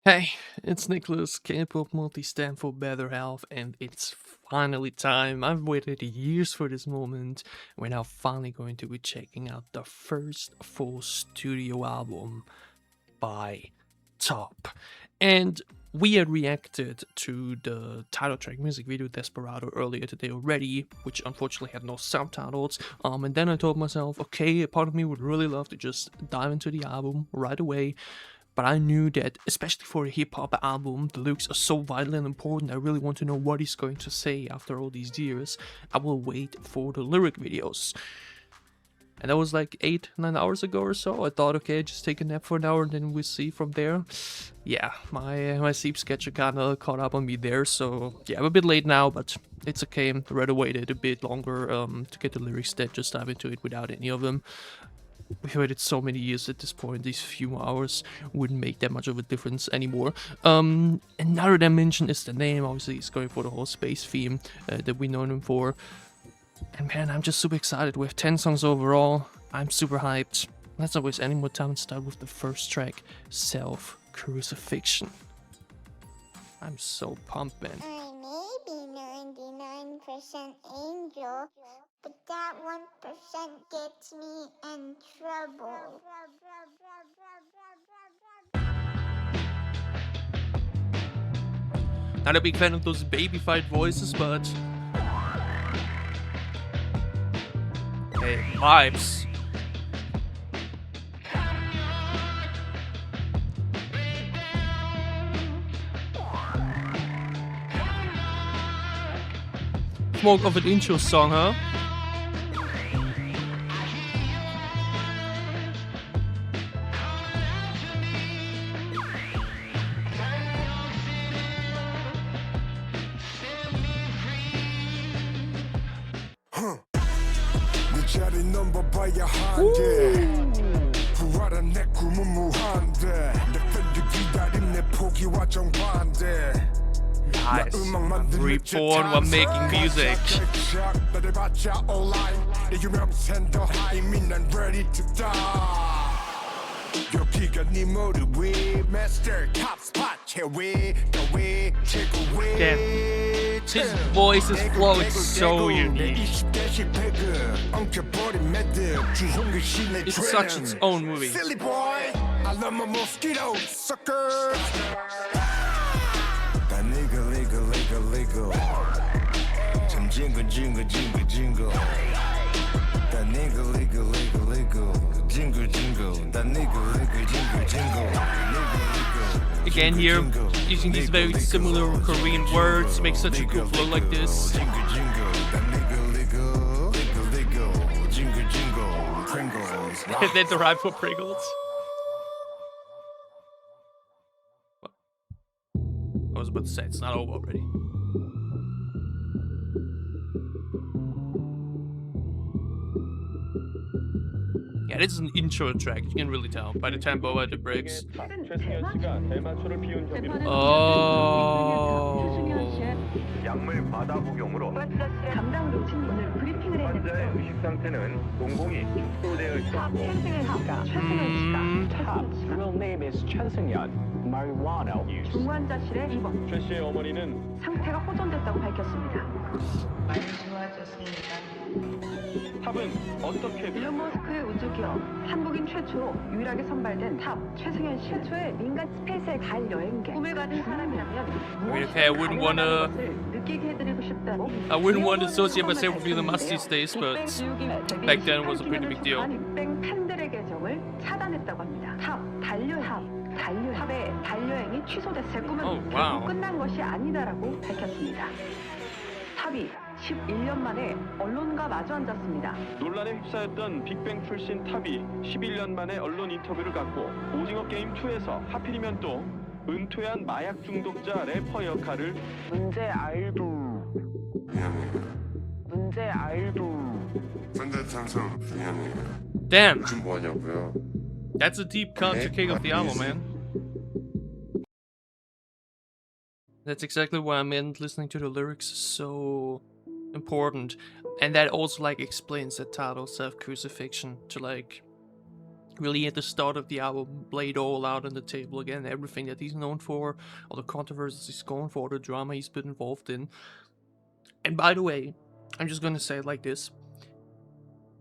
Hey, it's Niclas, K-pop Multistan for better health, and it's finally time. I've waited years for this moment. We're now finally going to be checking out the first full studio album by T.O.P. And we had reacted to the title track music video Desperado earlier today already, which unfortunately had no subtitles. And then I told myself, okay, a part of me would really love to just dive into the album right away. But I knew that, especially for a hip-hop album, the lyrics are so vital and important. I really want to know what he's going to say after all these years. I will wait for the lyric videos. And that was like 8-9 hours ago or so. I thought, okay, just take a nap for an hour and then we'll see from there. Yeah, my sleep schedule kind of caught up on me there. So yeah, I'm a bit late now, but it's okay. I'd rather waited a bit longer to get the lyrics than just dive into it without any of them. We've waited so many years at this point, these few hours wouldn't make that much of a difference anymore. Another dimension is the name. Obviously he's going for the whole space theme that we know him for. And man, I'm just super excited. We have 10 songs overall. I'm super hyped. Let's not waste any more time and start with the first track, Crucifixion. I'm so pumped, man. I may be 99% angel, but that 1% gets me in trouble. Not a big fan of those baby fight voices, but hey, vibes. More of an intro song, huh? Nice. Reborn while making music. Damn. His voice's flow is so unique. It's such its own movie. Silly boy, I love my mosquito sucker. That nigga, legal. Some jingle. That nigga, legal. Jingle. That nigga, jingle. Again here, using these very similar Korean words makes such a cool flow like this. And then the rhyme for Pringles. I was about to say, it's not over already. Yeah, this is an intro track, you can really tell by the tempo at the breaks. Oh. 약물 과다 복용으로 담당 노친 오늘 브리핑을 환자의 의식 상태는 동공이 축소되어 있었고 최승현 씨가 real name is 최승현 marijuana use 중환자실에 입원 최 씨의 어머니는 상태가 호전됐다고 밝혔습니다. 많이 좋아졌습니다. 탑은 어떻게 일론 머스크의 우주기업 한국인 최초로 유일하게 선발된 탑 최승현 씨 최초의 민간 스페이스에 갈 여행객 꿈을 가진 사람이라면 Okay, I wouldn't want to associate myself with the Must these days, but back then it was a pretty big deal. 팬들의 계정을 차단했다고 합니다. 탑의 달여행이 취소됐을 제 꿈은 결국 끝난 것이 아니다라고 밝혔습니다. 탑이 11년 만에 언론과 마주 앉았습니다. 논란에 휩싸였던 빅뱅 출신 탑이 11년 만에 언론 인터뷰를 갖고 오징어 게임 2에서 하필이면 또 은퇴한 마약 중독자 래퍼 역할을 문제 알도 미안해요. Damn, 요즘 뭐하냐고요? that's a deep cut to kick off the album, man. That's exactly what I meant. Listening to the lyrics is so important, and that also like explains the title Crucifixion to like really at the start of the album laid all out on the table again, everything that he's known for, all the controversies he's gone for, the drama he's been involved in. And by the way, I'm just gonna say it like this.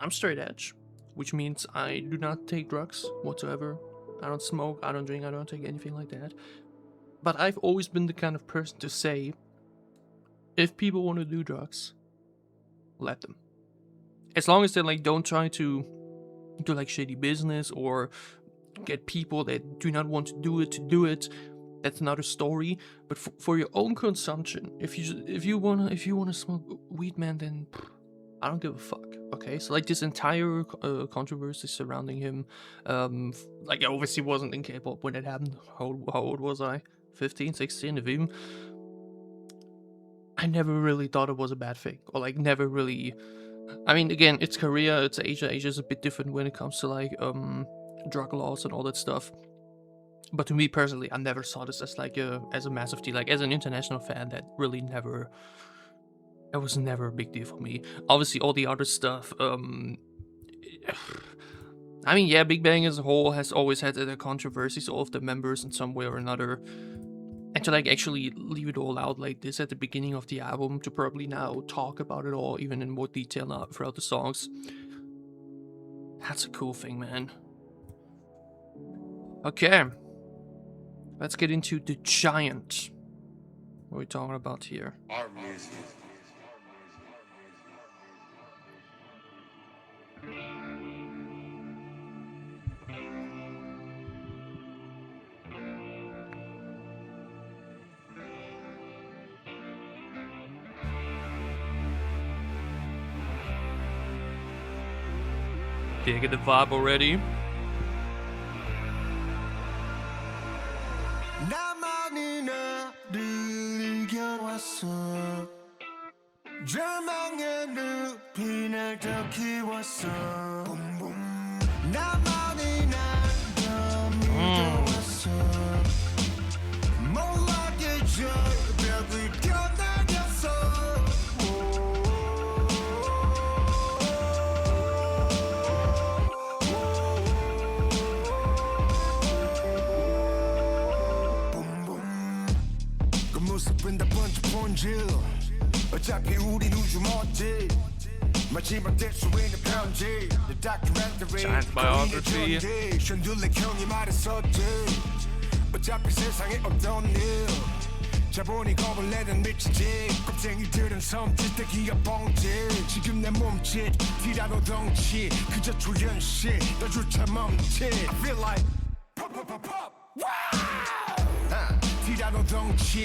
I'm straight edge, which means I do not take drugs whatsoever. I don't smoke, I don't drink, I don't take anything like that. But I've always been the kind of person to say, if people want to do drugs, let them. As long as they like don't try to do like shady business or get people that do not want to do it, that's another story. But for your own consumption, if you wanna smoke weed, man, then I don't give a fuck. Okay, so like this entire controversy surrounding him, like I obviously wasn't in K-pop when it happened. How old was I? 15, 16, of him. I never really thought it was a bad thing, or like never really. I mean, again, it's Korea, it's Asia. Asia's a bit different when it comes to like drug laws and all that stuff. But to me personally, I never saw this as like as a massive deal. Like as an international fan, that really never. It was never a big deal for me. Obviously, all the other stuff. I mean, yeah, Big Bang as a whole has always had the controversies, all of the members in some way or another. And to like actually leave it all out like this at the beginning of the album, to probably now talk about it all even in more detail now throughout the songs. That's a cool thing, man. Okay. Let's get into The Giant. What are we talking about here? Our music. Do you get the vibe already? 나만이 나를 이겨왔어 절망의 늪이 날 더 키웠어 나만이 날 믿어왔어 몰라게 절벽을 뛰어내렸어 모습은 다 번쩍 본질 어차피 우린 우주 먼지 마지막 될 수 있는 편지 The documentary Giant biography. 션둘레 형이 말했었지 어차피 세상에 없던 일 자본이 겁을 내는 미치지 겁쟁이들은 섬짓대기가 뻥질 지금 내 몸짓 티라노 덩치 그저 조연시 너조차 멈칫 I feel like pop pop pop pop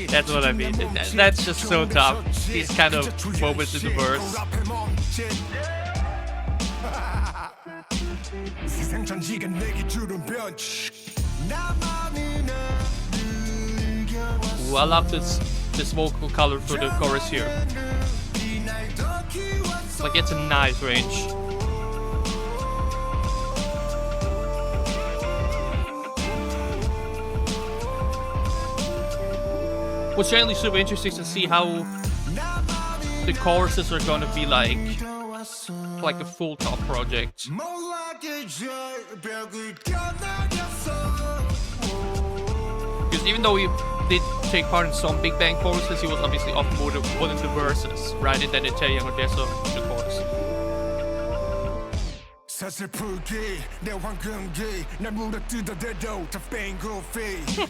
That's what I mean. That's just so tough. These kind of moments in the verse. Ooh, I love this vocal color for the chorus here. Like it's a nice range. What's generally super interesting to see how the choruses are gonna be like a full top project. Because even though he did take part in some Big Bang choruses, he was obviously often more in the verses, right? And then Italian Odessa, the chorus. 사슬풀기 내 황금기 날 물어뜯어대도 다 뺑고피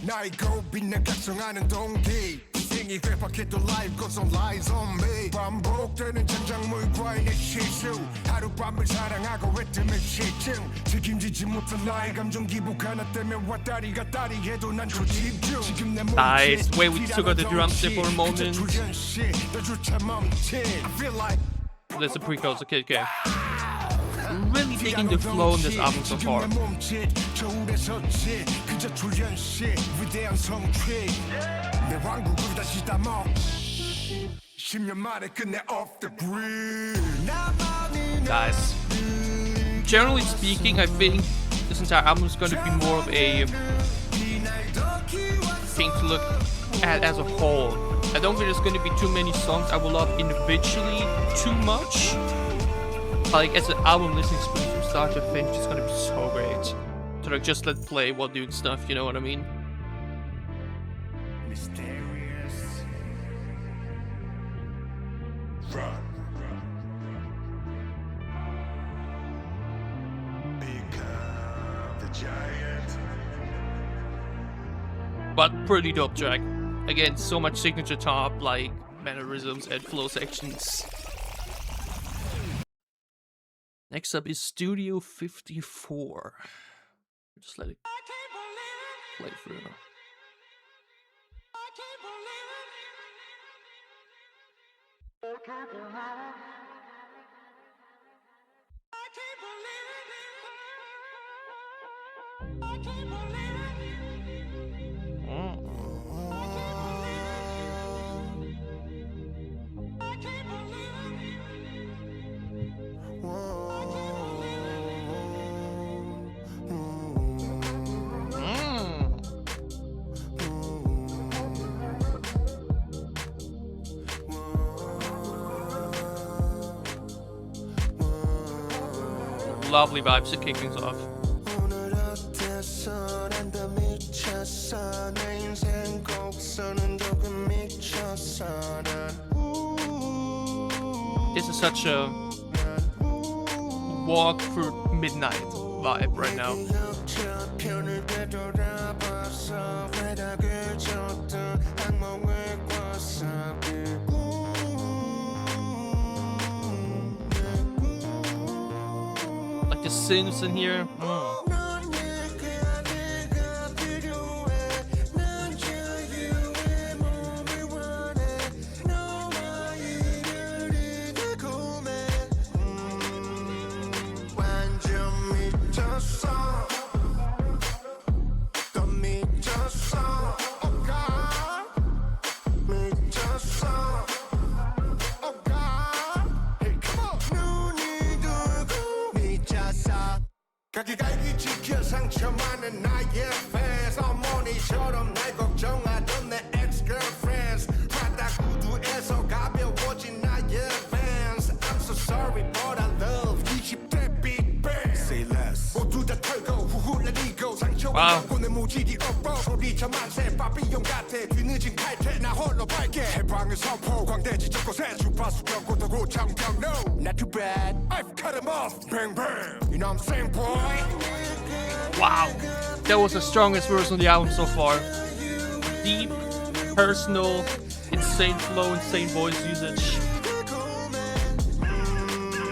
나의 고빛 각성하는 동기 인생이 회박해도 life goes on lies on me 반복되는 장작물과의 내 실수 하룻밤을 사랑하고 했으면 실증 책임지지 못한 나의 감정 기복 하나 때문에 왔다리 갔다리 해도 난 초집중 지금 내 Nice. Wait, we took out the drums there for a moment. That's a pre-chorus. Okay. Really digging the flow in this album so far. Nice. Generally speaking, I think this entire album is going to be more of a thing to look at as a whole. I don't think there's going to be too many songs I will love individually too much. Like as an album listening experience from start to finish, it's gonna be so great. to like just let play while doing stuff, you know what I mean? Mysterious. Run. Become the giant. But pretty dope track. Again, so much signature top, like mannerisms and flow sections. Next up is Studio 54. Just let it play through. Lovely vibes to kick things off. This is such a walk through midnight vibe right now. Like the synths in here. 가기가기 지켜 상처 많은 나의 fans 어머니처럼 날 걱정하던 내 ex-girlfriends 바다 구두에서 가벼워진 나의 fans I'm so sorry but I love 20대 BIGBANG Say less 모두 다 털고 후훌러리고 상처와 보는 무지개 업보 소리쳐 만세 바비용 같아 뒤늦은 칼퇴 나 홀로 밝게 해방의 선포 광대지 저곳에 주파수 경고도 고창병 No not too bad I've cut him off bang bang You know what I'm saying boy Wow, that was the strongest verse on the album so far. Deep, personal, insane flow, insane voice usage.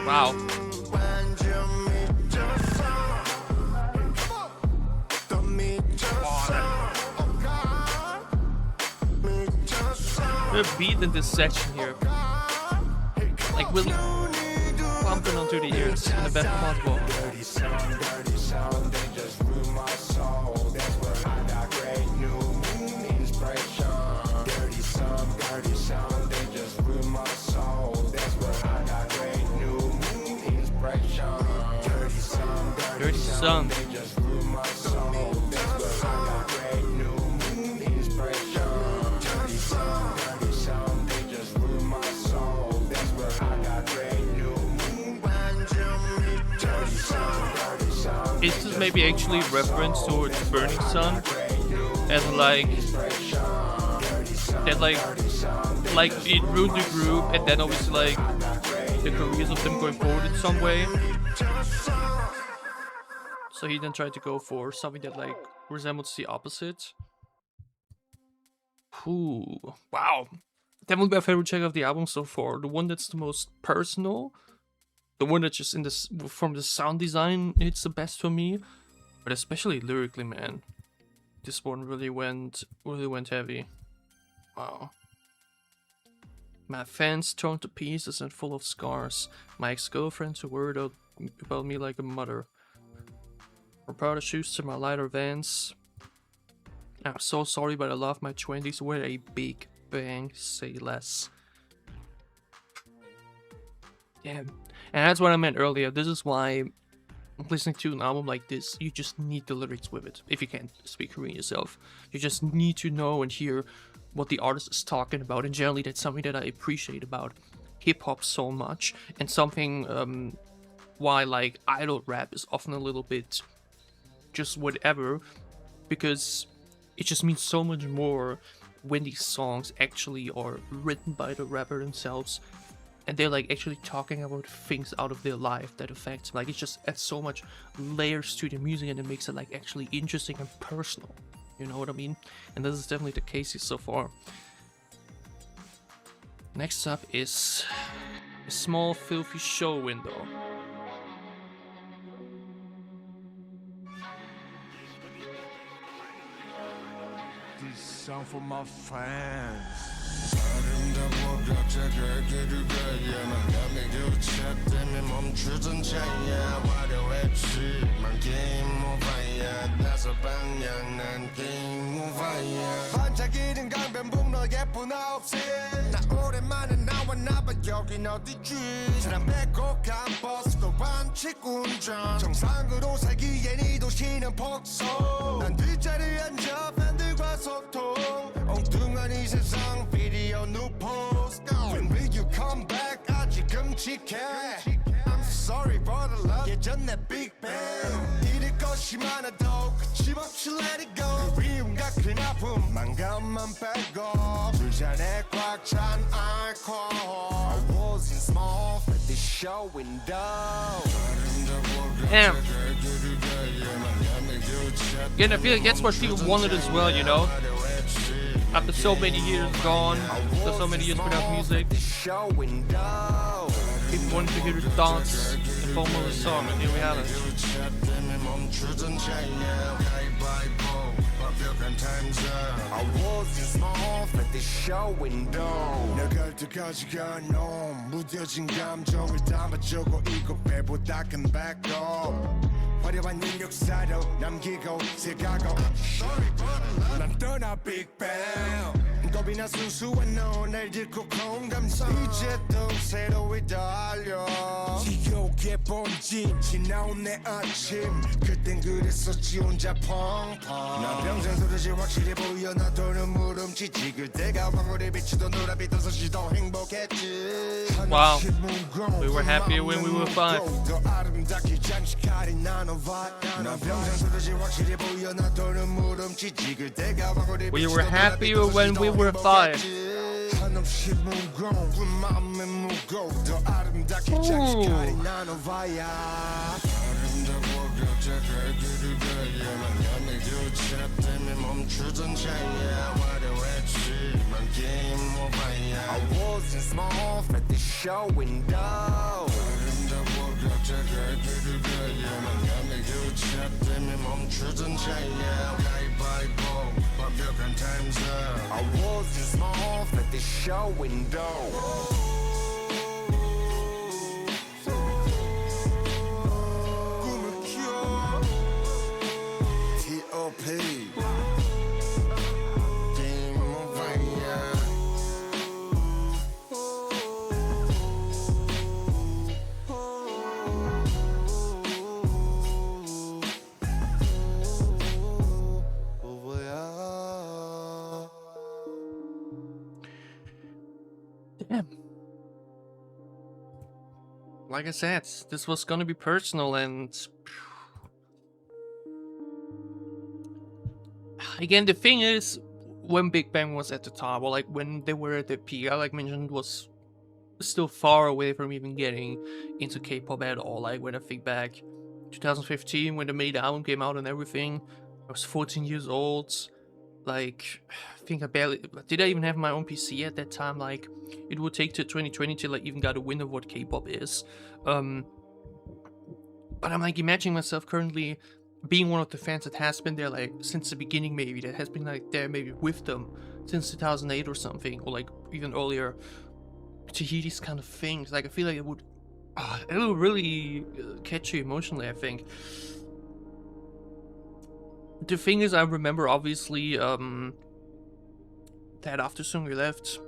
Wow. The beat in this section here, like really pumping onto the ears in the best possible. Dirty Sun. Is this maybe actually reference towards Burning Sun? As like that like it ruined the group and then obviously like the careers of them going forward in some way. So he then tried to go for something that like resembles the opposite. Ooh, wow. That would be my favorite track of the album so far. The one that's the most personal. The one that just in this from the sound design it's the best for me. But especially lyrically, man. This one really went heavy. Wow. My fans torn to pieces and full of scars. My ex-girlfriends who worried about me like a mother. From powder shoes to my lighter Vans. I'm so sorry, but I love my 20s with a big bang, say less. Yeah, and that's what I meant earlier. This is why listening to an album like this, you just need the lyrics with it. If you can't speak Korean yourself, you just need to know and hear what the artist is talking about. And generally, that's something that I appreciate about hip-hop so much. And something why like idol rap is often a little bit just whatever, because it just means so much more when these songs actually are written by the rapper themselves and they're like actually talking about things out of their life that affects, like, it just adds so much layers to the music and it makes it like actually interesting and personal, you know what I mean? And this is definitely the case here so far. Next up is a small filthy show window. This song for my fans. 반짝이는 강변북 너 예쁜 아홉시 나 오랜만에 나와 나봐 여긴 어디지 사람 뱉고 캠퍼스 또 반칙 운전 정상으로 살기엔 이 도시는 폭소 난 뒷자리에 앉아 팬들과 소통 엉뚱한 이 세상 비디오 누포스 When will you come back 아직 끔찍해 I'm sorry for the love 예전 내 BIGBANG 잃을 것이 많아도 거침없이 let it go 그리움과 큰 아픔 만감만 빼고 두 잔에 꽉 찬 alcohol I was in small at the show window Damn. Again, I feel like that's what people wanted as well, you know? After so many years gone, after so many years without music, people wanted to hear the dance and form of the song, and here we have it. I was in small at the show window 나갈 때까지 가놈 무뎌진 감정을 담아주고 이거 배보다 큰 backup 화려한 능력사로 남기고 새가고 난 떠나 BIGBANG 겁이나 순수한 너날 잃고 공감서 이제 또 새로이 달려 지옥의 본진 지나온 내 아침 그땐 그랬었지 혼자 펑펑 난 평생 소리지 확실히 보여 나도는 물음치지 그때가 황홀에 비치던 노란빛 도서시 더 행복했지 Wow, we were happier when we were 5. 더 아름답게 장식하리 나눠봐 난 평생 소리지 확실히 보여 나도는 물음치지 그때가 황홀에 We were happier when we were 5. 한없이 무거운 그 맘에 무거워 더 아름답게 장식하리 나눠봐야 아름다워 벽자가 그리가야만 남의 교차 때문에 멈추던 차야 화려했지만 게임 오바야 I was in small at the show window 아름다워 벽자가 그리가야만 남의 교차 때문에 멈추던 차야 가위바위보 완벽한 time's up I was in small at the show window 꿈을 키워 T.O.P Game over Damn. Like I said, this was gonna be personal, and again, the thing is, when BIGBANG was at the top, or like when they were at the peak, I like mentioned, was still far away from even getting into K-pop at all. Like when I think back, 2015, when the main album came out and everything, I was 14 years old. Like, I think did I even have my own PC at that time? Like, it would take to 2020 till I even got a wind of what K-pop is. But I'm like imagining myself currently being one of the fans that has been there like since the beginning, maybe that has been like there maybe with them since 2008 or something, or like even earlier, to hear these kind of things. Like, I feel like it would really catch you emotionally, I think. The thing is, I remember obviously that after Soon We Left,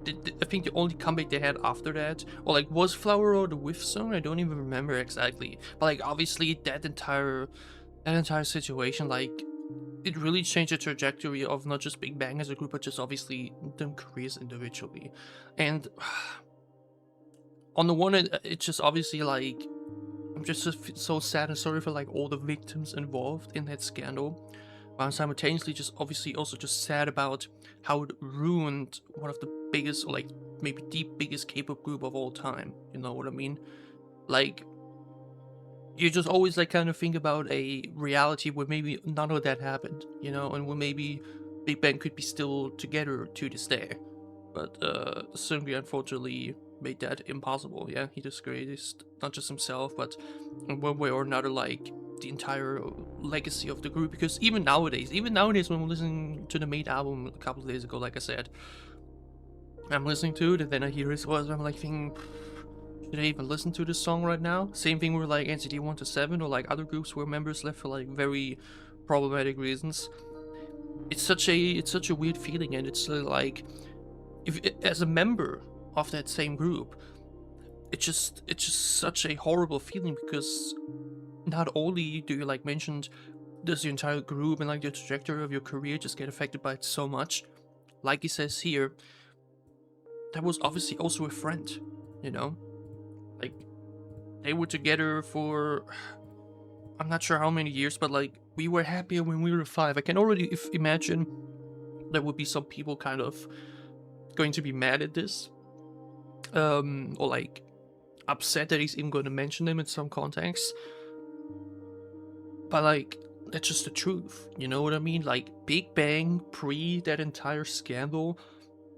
I think the only comeback they had after that, or like, was Flower or the Whiff song? I don't even remember exactly. But like, obviously that entire situation, like, it really changed the trajectory of not just BIGBANG as a group, but just obviously them careers individually. And on the one hand, it's just obviously like I'm just so sad and sorry for like all the victims involved in that scandal. But I'm simultaneously just obviously also just sad about how it ruined one of the biggest, or like maybe the biggest K-pop group of all time. You know what I mean? Like, you just always like kind of think about a reality where maybe none of that happened, you know, and where maybe Big Bang could be still together to this day. But Seungri unfortunately made that impossible. Yeah, he disgraced not just himself, but in one way or another, like the entire legacy of the group. Because even nowadays when we're listening to the main album a couple of days ago, like I said, I'm listening to it and then I hear his voice and I'm like thinking, should I even listen to this song right now? Same thing with like NCT 127 or like other groups where members left for like very problematic reasons. It's such a weird feeling, and it's like, if as a member of that same group, it's just such a horrible feeling, because not only do you like mentioned does your entire group and like the trajectory of your career just get affected by it so much, like he says here, that was obviously also a friend, you know, like they were together for I'm not sure how many years, but like we were happier when we were 5. I can already imagine there would be some people kind of going to be mad at this, or like upset that he's even going to mention them in some context. But like, that's just the truth, you know what I mean? Like, Big Bang pre that entire scandal,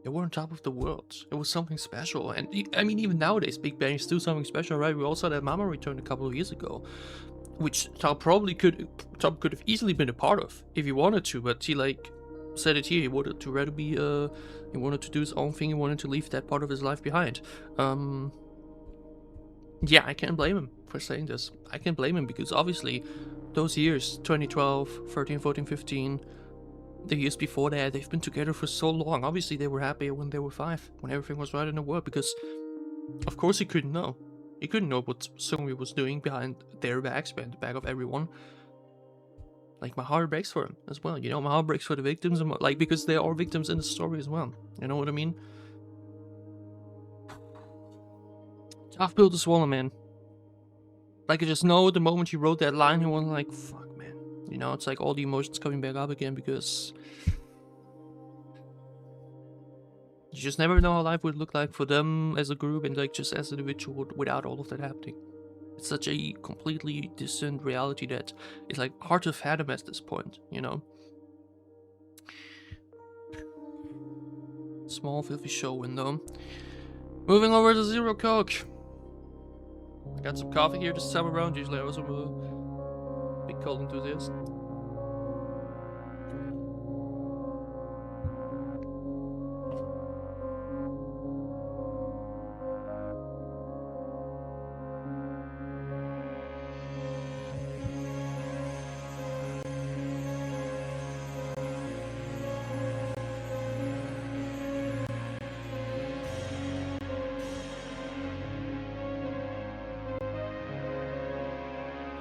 they were on top of the world. It was something special. And I mean, even nowadays, Big Bang is still something special, right? We also had Mama Return a couple of years ago, which Top could have easily been a part of if he wanted to, but he like said it here. He wanted to rather be he wanted to do his own thing. He wanted to leave that part of his life behind. Yeah, I can't blame him for saying this. I can't blame him, because obviously those years, 2012, 13, 14, 15, the years before that, they've been together for so long. Obviously they were happier when they were 5, when everything was right in the world, because of course he couldn't know. He couldn't know what Seungri was doing behind their backs, behind the back of everyone. Like, my heart breaks for him as well, you know, my heart breaks for the victims, and like, because they are victims in the story as well, you know what I mean? Tough pill to swallow, man. Like, I just know the moment he wrote that line, he was like, fuck, man. You know, it's like all the emotions coming back up again, because you just never know how life would look like for them as a group and like just as an individual without all of that happening. It's such a completely distant reality that is like hard to fathom at this point, you know? Small filthy show window. Moving over to Zero Coke. I got some coffee here this time around. Usually I was a big cold enthusiast.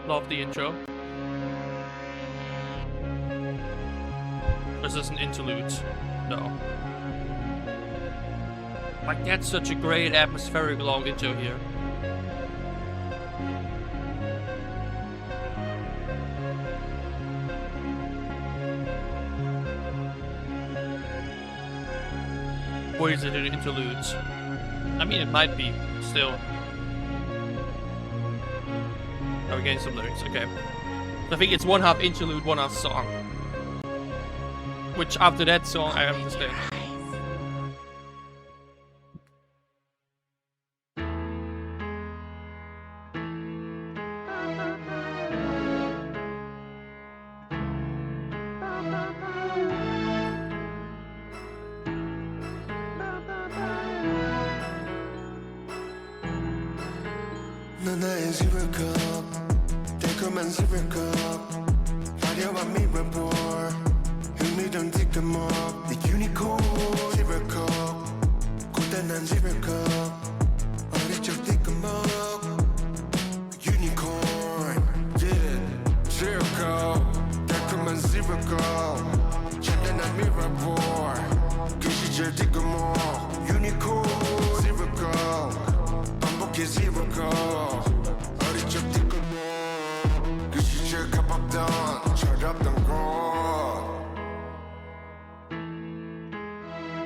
Love the intro. Is this an interlude? No. Like, that's such a great atmospheric long intro here. Or is it an interlude? I mean, it might be, still. Oh, we're getting some lyrics, okay. I think it's 1/2 interlude, 1/2 song. Which, after that song, I understand. 넌 나의 zero cup 달콤한 zero cup 화려한 mirror ball 흥미로운 뒷감목 네 unicorn zero cup 고단한 zero cup 어릴 적 뒷감목 unicorn yeah zero cup 달콤한 zero cup 찬란한 mirror ball 그 시절 뒷감목 unicorn zero cup 반복해 zero cup 어릴 적 뒷감목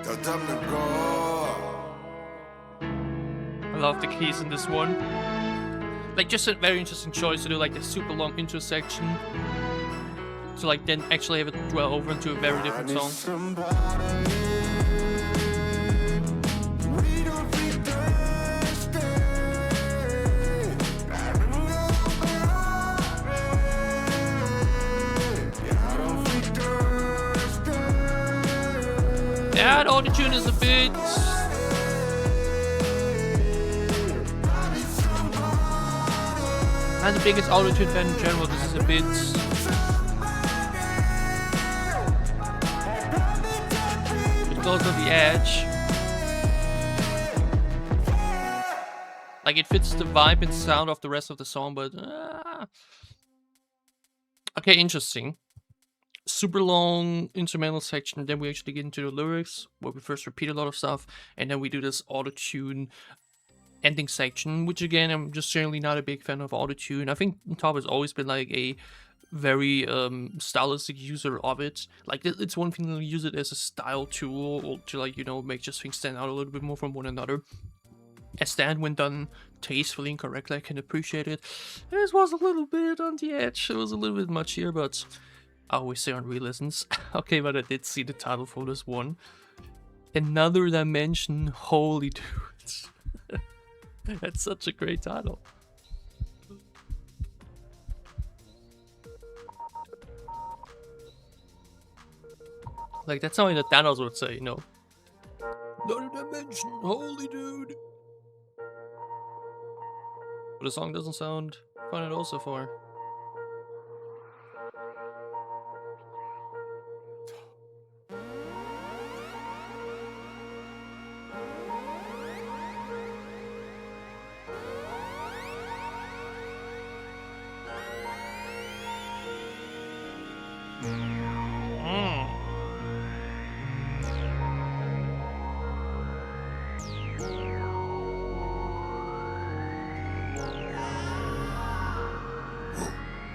I love the keys in this one. Like, just a very interesting choice to do like a super long intro section. So like then actually have it dwell over into a very different song. Yeah, the auto-tune is a bit... I'm the biggest auto-tune fan in general, this is a bit... It goes on the edge. Like, it fits the vibe and sound of the rest of the song, but... Okay, interesting. Super long instrumental section, then we actually get into the lyrics, where we first repeat a lot of stuff, and then we do this auto-tune ending section, which again, I'm just generally not a big fan of auto-tune. I think T.O.P has always been like a very stylistic user of it. Like, it's one thing to use it as a style tool, or to like, you know, make just things stand out a little bit more from one another. As stand when done tastefully and correctly, I can appreciate it. This was a little bit on the edge, it was a little bit much here, but... I always say on re-listens. Okay, but I did see the title for this one. Another Dimension, holy dudes. That's such a great title. Like, that's something that Thanos would say, you know. Another Dimension, holy dude. But the song doesn't sound fun at all so far.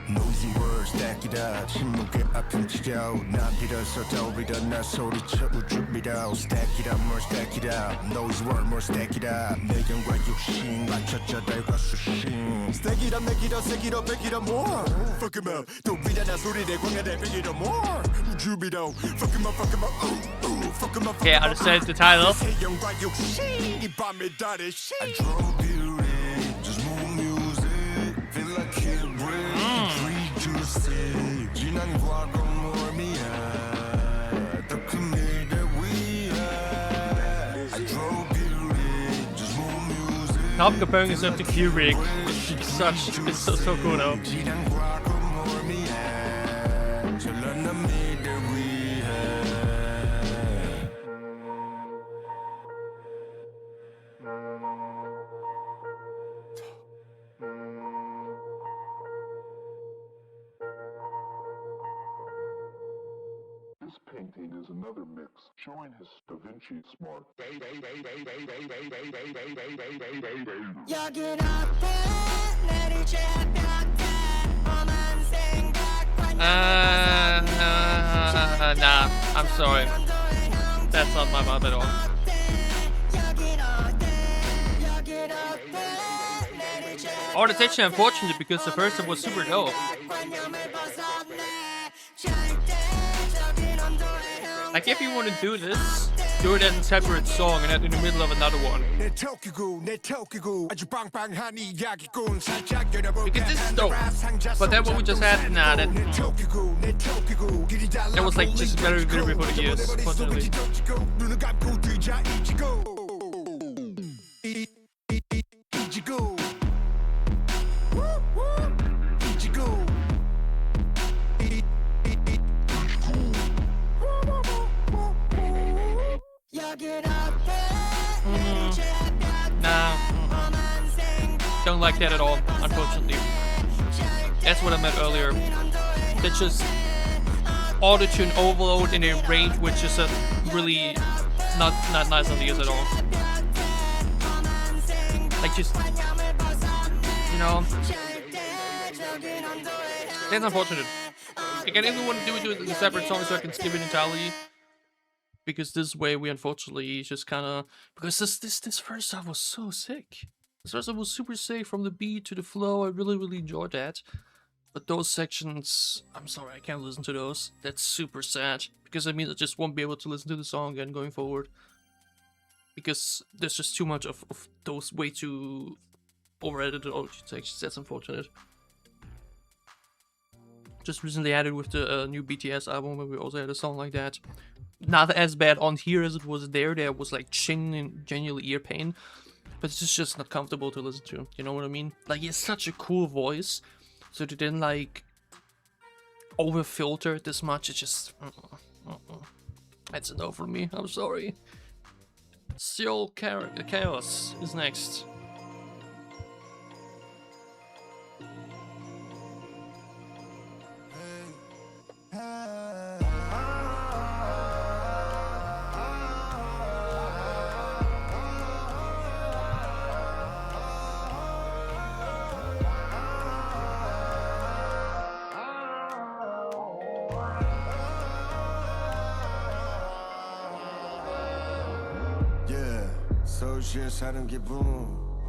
Noisy words stack이다 침묵의 아픔 지겨워 난 빌어서 떠오르다 나 소리쳐 우주비다 stack이다 more stack이다 noisy word more stack이다 내견과 육신 맞춰져 달과 수신 stack이다 맥이다 색이다 백이다 more fuck him up 또 비다 소리내 광야대 백이다 more 우주비다 fuck him up fuck him up fuck him up Okay, I understand the title. 내견과 육신 이 밤의 달의 신 I drove beauty just more music feel like it break 지난 과거 멀미야 더 큰 일들 위해 I drove beauty just more music T.O.P comparing himself to Kubrick. It's so cool though. 지난 과거 멀미야 전란한 일들 위해 This painting is another mix showing his Da Vinci smart. Nah, I'm sorry. That's not my vibe at all. Oh, that's actually unfortunate because the first one was super dope. Like, if you want to do this, do it as a separate song and not in the middle of another one. Because this is dope. But then what we just had, nah, that was like just very good before the years, unfortunately. Nah, don't like that at all, unfortunately. That's what I meant earlier. That's just auto-tune overload in a range which is really not nice on the ears at all. Like, just, you know, that's unfortunate. Again, if we want to do it as a separate song so I can skip it entirely, because this way we unfortunately just kind of, because this first half was so sick. This first half was super sick, from the beat to the flow. I really enjoyed that. But those sections, I'm sorry, I can't listen to those. That's super sad, because it means I just won't be able to listen to the song again going forward. Because there's just too much of those way too over-edited audio sections. That's unfortunate. Just recently added with the new BTS album, where we also had a song like that. Not as bad on here as it was there. There was like genuinely ear pain. But it's just not comfortable to listen to. You know what I mean? Like, he has such a cool voice. So they didn't like over-filter this much. It's just... That's a no for me. I'm sorry. SEOUL Chaos is next.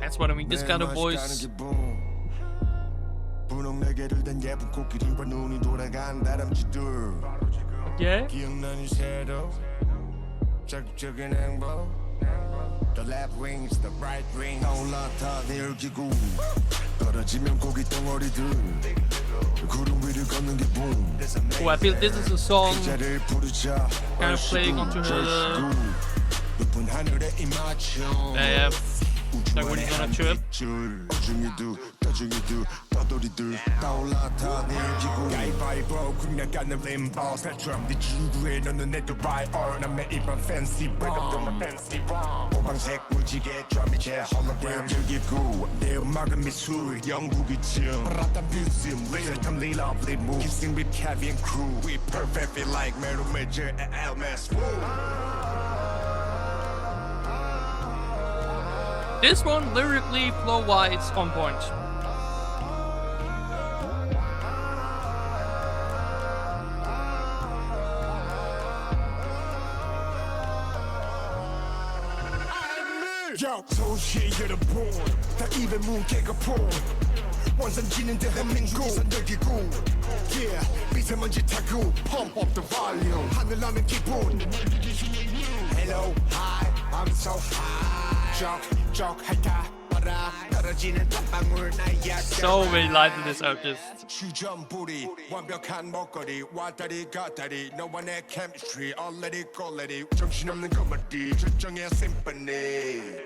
That's what I mean, this kind of voice. Yeah? The left wings, the right wings. Oh, I feel this is a song kind of playing onto her. Yeah. Like when he's on a trip. This one, lyrically, flow-wise, on point. Yo, 도시에 열어본 다 입에 뭉개가 본 원산지는 대한민국 선들기고 Yeah, 미세먼지 타고 Pump up the volume 하늘 나는 기분 Hello, hi, I'm so high Joke, 할까 봐라 떨어지는 땀방울 나야 So many lines in this artist. 주전부리 완벽한 먹거리 왔다리 갔다리 너와 내 chemistry I'll let it go let it 정신없는 거머리 절정의 symphony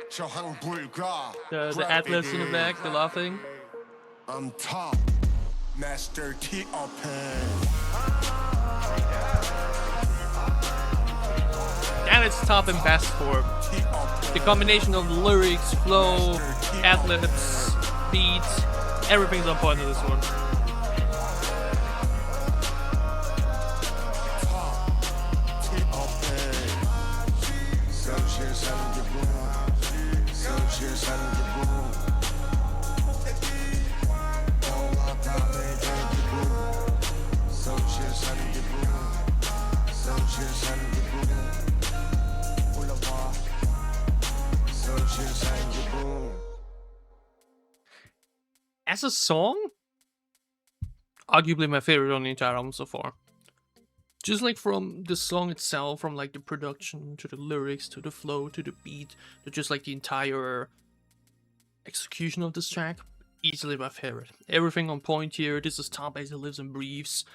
저항 불가 The atlas in the back, the laughing. I'm top Master T.O.P And it's top and best for the combination of lyrics, flow, ad-libs, beats, everything's on point in this one. As a song, arguably my favorite on the entire album so far. Just like from the song itself, from like the production to the lyrics to the flow to the beat to just like the entire execution of this track, easily my favorite. Everything on point here. This is T.O.P as he lives and breathes.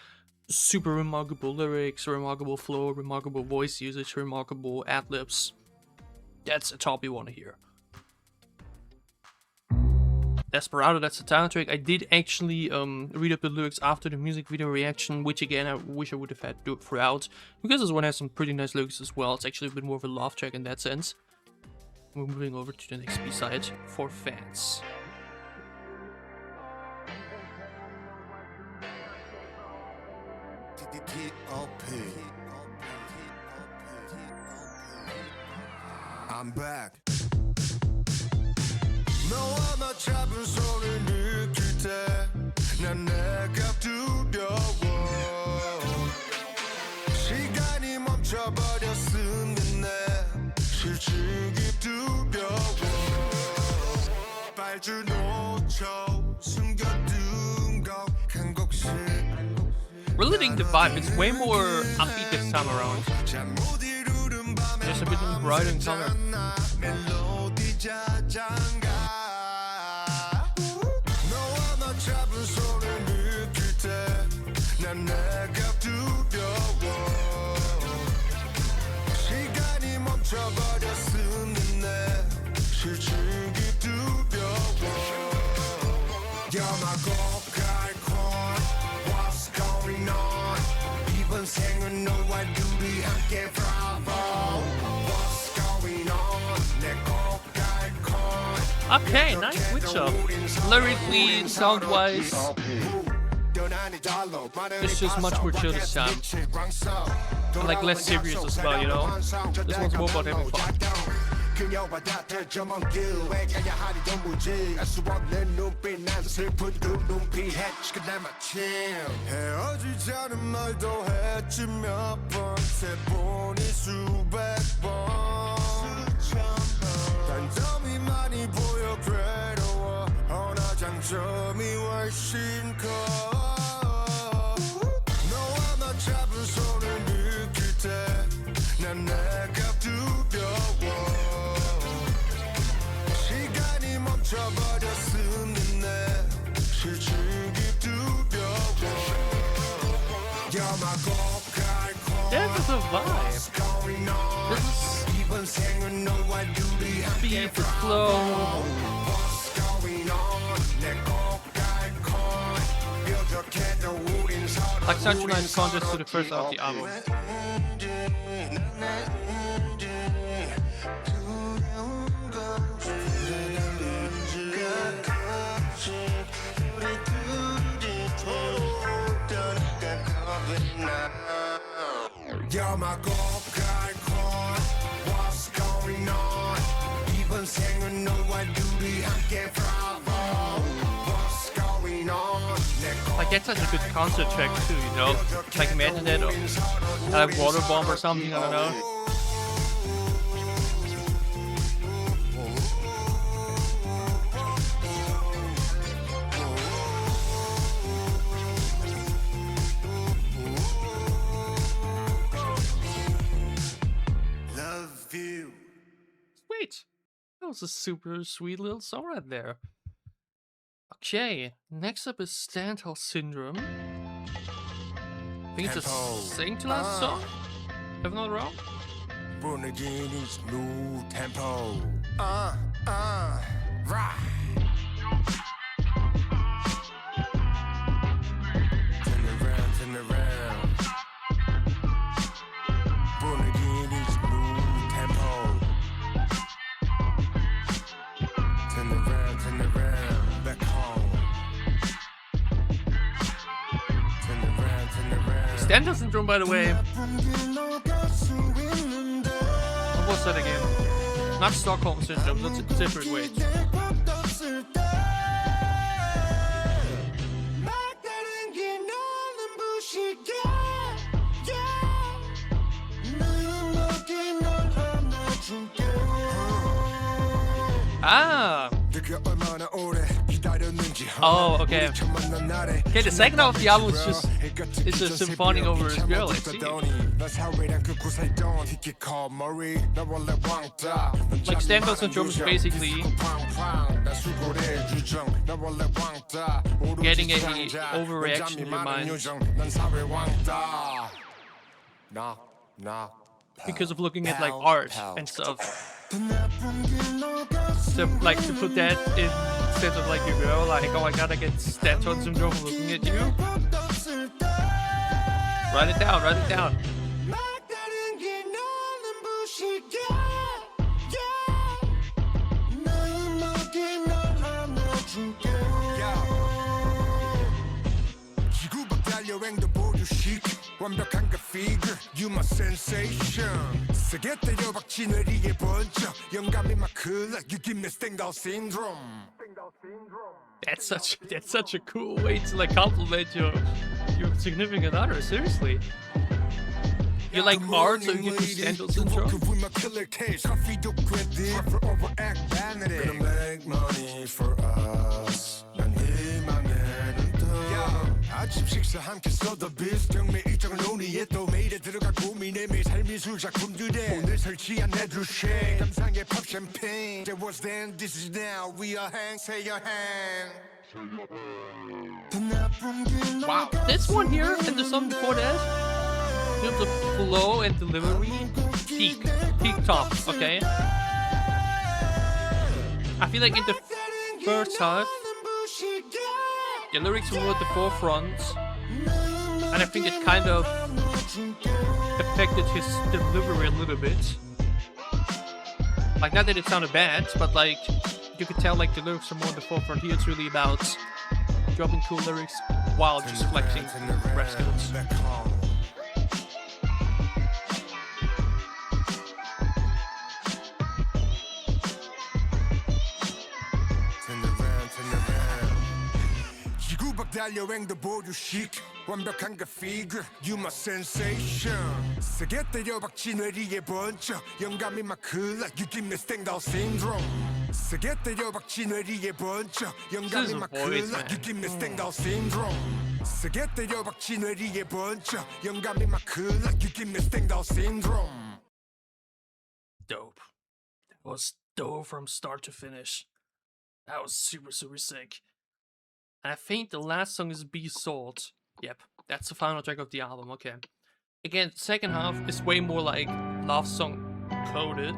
Super remarkable lyrics, remarkable flow, remarkable voice usage, remarkable ad-libs. That's a T.O.P you want to hear. Desperado, that's the title track. I did actually read up the lyrics after the music video reaction, which again I wish I would have had to do it throughout, because this one has some pretty nice lyrics as well. It's actually a bit more of a love track in that sense. We're moving over to the next B-side for fans. I'm back. 너와 나 잡은 손을 느낄 때 난 내가 두려워 시간이 멈춰 Really think the vibe is way more upbeat this time around. There's a bit more brighter in color. Okay, nice switch up. Lyrically, sound-wise, it's just much more chill this time. Like less serious as well, you know? This one's more about having fun. This is a vibe. This is beat, the flow. Like such a nice contrast to the first of the album. Like that's such a good concert track too, you know? Like imagine that or like Water Bomb or something, I don't know. Sweet. That was a super sweet little song right there. Okay, next up is STENDHAL Syndrome. I think it's a SEOUL song, if I'm not wrong. new tempo. Right. Turn around, turn around. Born-again-ish new tempo. Turn around, back home. Turn around. STENDHAL Syndrome, by the way. What was that again? Not Stockholm Syndrome, that's a different way. Ah! Oh, okay. Okay, the second half of the album is just it's a symphonic over his girl, I see. Like STENDHAL Syndrome is basically getting a overreaction in your mind because of looking at like art and stuff. So like to put that instead of like your girl, like oh my god, I get STENDHAL Syndrome looking at you. Write it down, write it down. 완벽한 그 figure, you my sensation. 세게 때려 박쥐너리에 번쩍 영감이 막 흘러, you give me STENDHAL syndrome. That's such a cool way to like compliment your significant other. Seriously. You like art, so you get to Stendhal's intro? Gonna make money for us. 아침 식사 함께 쏟아 비스 경매 일정을 논의해 또 매일에 들어가 고민해 매일 삶미술 작품들에 오늘 설치한 레드쉐 감상의 팝 샴페인 There was then, this is now We are hang, say your hand. Wow, this one here and the song before that, the flow and delivery, peak top, okay? I feel like in the first half, the lyrics were at the forefront, and I think it kind of affected his delivery a little bit. Like, not that it sounded bad, but like, you could tell like the lyrics are more in the forefront. Here it's really about dropping cool lyrics while just flexing rap skills. 달려행도 보류식 완벽한 그 figure You my sensation 세게 때려 박치 뇌리에 번쩍 영감이 막 흘러 You give me STENDHAL syndrome 세게 때려 박치 뇌리에 번쩍 영감이 막 흘러 You give me STENDHAL syndrome 세게 때려 박치 뇌리에 번쩍 영감이 막 흘러 You give me STENDHAL syndrome. Dope. That was dope from start to finish. That was super sick. And I think the last song is Be Salt. Yep, that's the final track of the album, okay. Again, second half is way more like love song coded.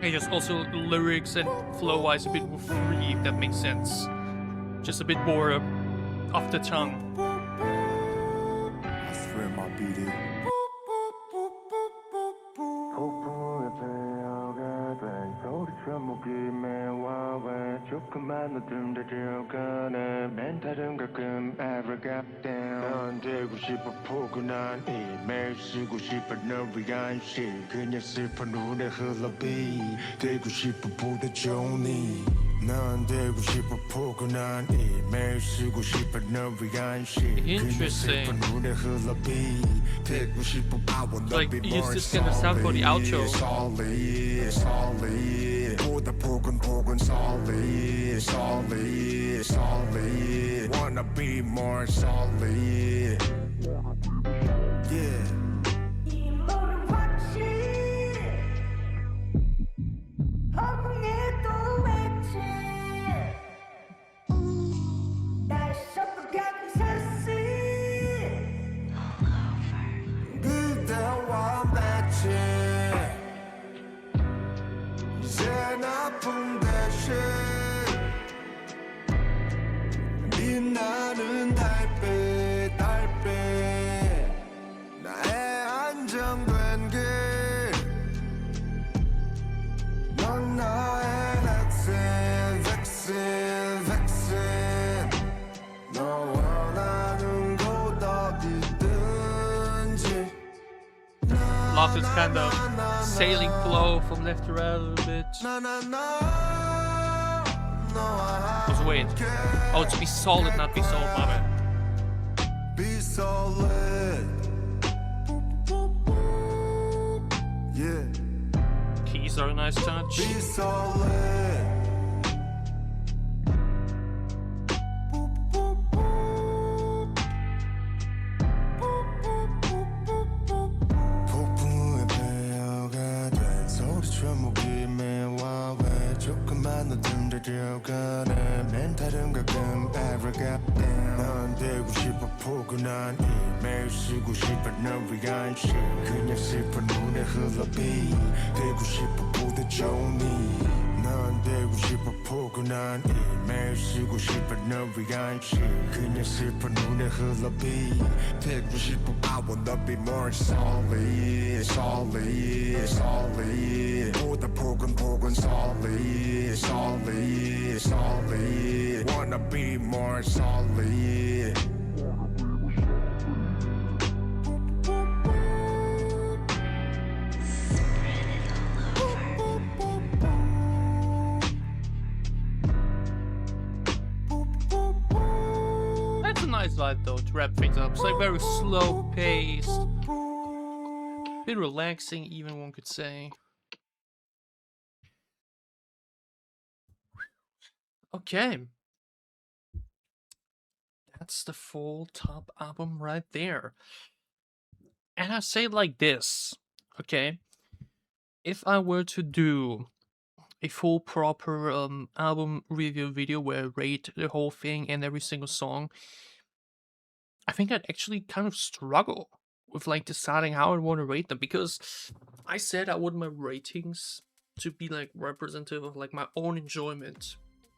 And just also lyrics and flow-wise a bit more free, if that makes sense. Just a bit more off the tongue. I swear my beat it. 조금만 더 들려가네 멘탈은 가끔 ever got down 난 되고 싶어 포근한 이 매일 쓰고 싶어 널 위한 시 그냥 슬픈 눈에 흘러비 되고 싶어 보다 좋은 이 난 되고 싶어 포근한 이 매일 쓰고 싶어 널 위한 시 그냥 슬픈 눈에 흘러비 되고 싶어 I wanna be more sound for the outro. solid 보다 포근포근 solid wanna be more solid yeah 그대와 같이 이젠 아픈 대신 빛나는 달빛 나의 안정된 길 넌 나의 vaccine 너 원하는 곳 어디든지 Love this kind of sailing flow from left to right a little bit. I was waiting. Oh, it's Be Solid, not Be Sold, my bad. Be solid yeah Keys are a nice touch. Be solid 폭풍우에 배어가 된 소리처럼 목이 메와 왜 조금만 더 들려가네 멘탈은 가끔 ever got down 난 되고 싶어 포근한 이 매일 쓰고 싶어 널 위한 시 그냥 슬픈 눈에 흘러비 되고 싶어 보다 좋은 난 되고 싶어 포근한 이 매일 쓰고 싶어 널 위한 시 그냥 슬픈 눈에 흘러비 되고 싶어 I wanna be more solid 보다 포근포근 solid wanna be more solid That's a nice vibe though to wrap things up. It's like very slow paced, a bit relaxing, even one could say. Okay, that's the full T.O.P album right there. And I say it like this, okay? If I were to do a full proper album review video where I rate the whole thing and every single song, I think I'd actually kind of struggle with like deciding how I want to rate them, because I said I want my ratings to be like representative of like my own enjoyment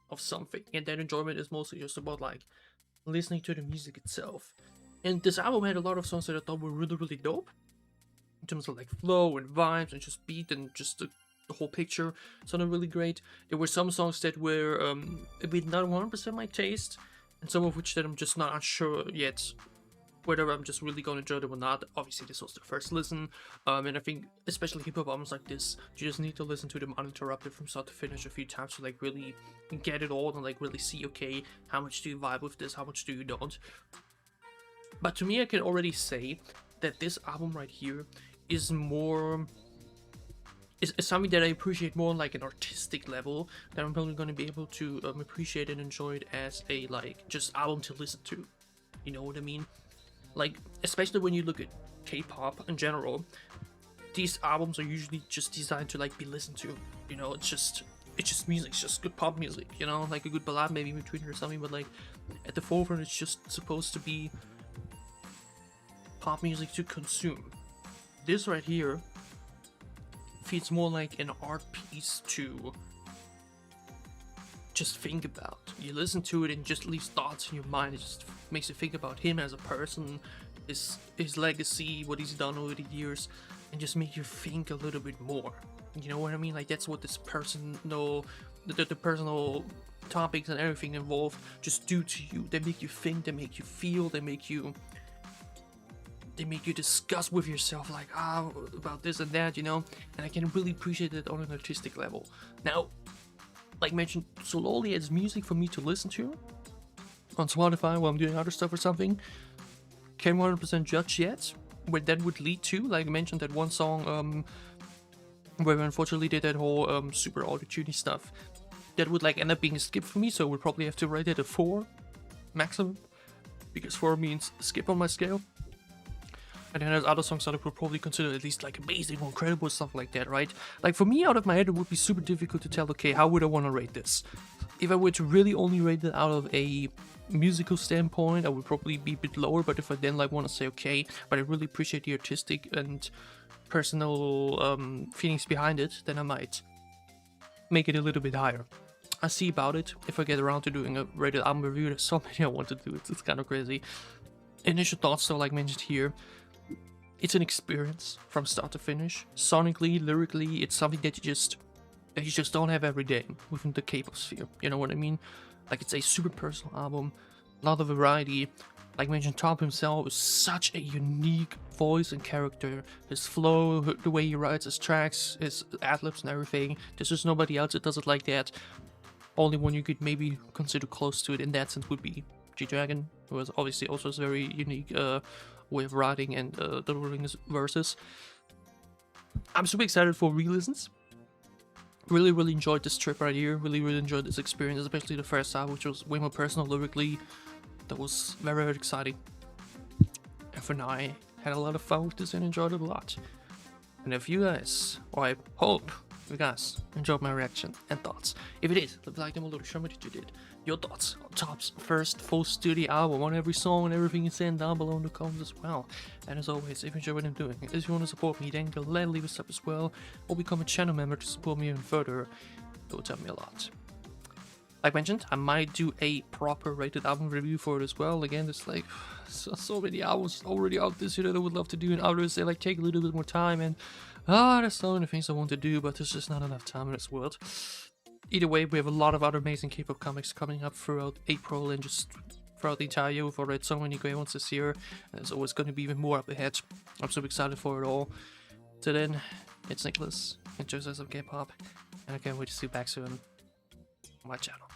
of something, and that enjoyment is mostly just about like listening to the music itself. And this album had a lot of songs that I thought were really dope in terms of like flow and vibes and just beat and just the whole picture sounded really great. There were some songs that were a bit not 100% my taste, and some of which that I'm just not unsure yet whether I'm just really gonna enjoy them or not. Obviously, this was the first listen, and I think especially hip-hop albums like this, you just need to listen to them uninterrupted from start to finish a few times to like really get it all and like really see, okay, how much do you vibe with this, how much do you don't. But to me, I can already say that this album right here is more... is something that I appreciate more on like an artistic level, that I'm probably going to be able to appreciate and enjoy it as a like just album to listen to. You know what I mean? Like, especially when you look at K-pop in general, these albums are usually just designed to like be listened to. You know, it's just music, it's just good pop music, you know, like a good ballad maybe in between or something, but like at the forefront it's just supposed to be pop music to consume. This right here feels more like an art piece to just think about. You listen to it and just leaves thoughts in your mind. It just makes you think about him as a person, his legacy, what he's done over the years, and just make you think a little bit more. You know what I mean? Like, that's what this personal, the personal topics and everything involved just do to you. They make you think, they make you feel, they make you discuss with yourself, like, about this and that, you know? And I can really appreciate it on an artistic level. Now, like mentioned, solely as music for me to listen to on Spotify while I'm doing other stuff or something, can't 100% judge yet what that would lead to. Like I mentioned, that one song where we unfortunately did that whole super auto-tuning stuff, that would like end up being a skip for me, so I would probably have to rate it a 4 maximum, because 4 means skip on my scale. And then there's other songs that I would probably consider at least like amazing or incredible, stuff like that, right? Like for me, out of my head, it would be super difficult to tell, okay, how would I want to rate this? If I were to really only rate it out of a musical standpoint, I would probably be a bit lower. But if I then like want to say, okay, but I really appreciate the artistic and personal feelings behind it, then I might make it a little bit higher. I see about it. If I get around to doing a rated album review, there's so many I want to do. It's kind of crazy. Initial thoughts, though, like mentioned here, it's an experience from start to finish. Sonically, lyrically, it's something that you just don't have every day within the K-pop sphere. You know what I mean? Like, it's a super personal album, a lot of variety. Like mentioned, T.O.P himself is such a unique voice and character. His flow, the way he writes his tracks, his ad-libs and everything. There's just nobody else that does it like that. Only one you could maybe consider close to it in that sense would be G-Dragon, who is obviously also a very unique way of writing and delivering his verses. I'm super excited for re-listens. Really enjoyed this trip right here. Really enjoyed this experience, especially the first half, which was way more personal lyrically. That was very exciting. And for now, I had a lot of fun with this and enjoyed it a lot. And if you guys, or I hope you guys enjoyed my reaction and thoughts. If you did, leave a like down below to show me that you did. Your thoughts on T.O.P's first full studio album, on every song and everything you send down below in the comments as well. And as always, if you enjoy what I'm doing, if you want to support me, then go ahead and leave a sub as well, or become a channel member to support me even further. It will help me a lot. Like mentioned, I might do a proper rated album review for it as well. Again, there's like so many albums already out this year that I would love to do, and others they like take a little bit more time, and there's so many things I want to do, but there's just not enough time in this world. Either way, we have a lot of other amazing K-pop comics coming up throughout April and just throughout the entire year. We've already read so many great ones this year, and there's always going to be even more up ahead. I'm so excited for it all. Till then, it's Niclas, enjoy some K-pop, and I can't wait to see you back soon on my channel.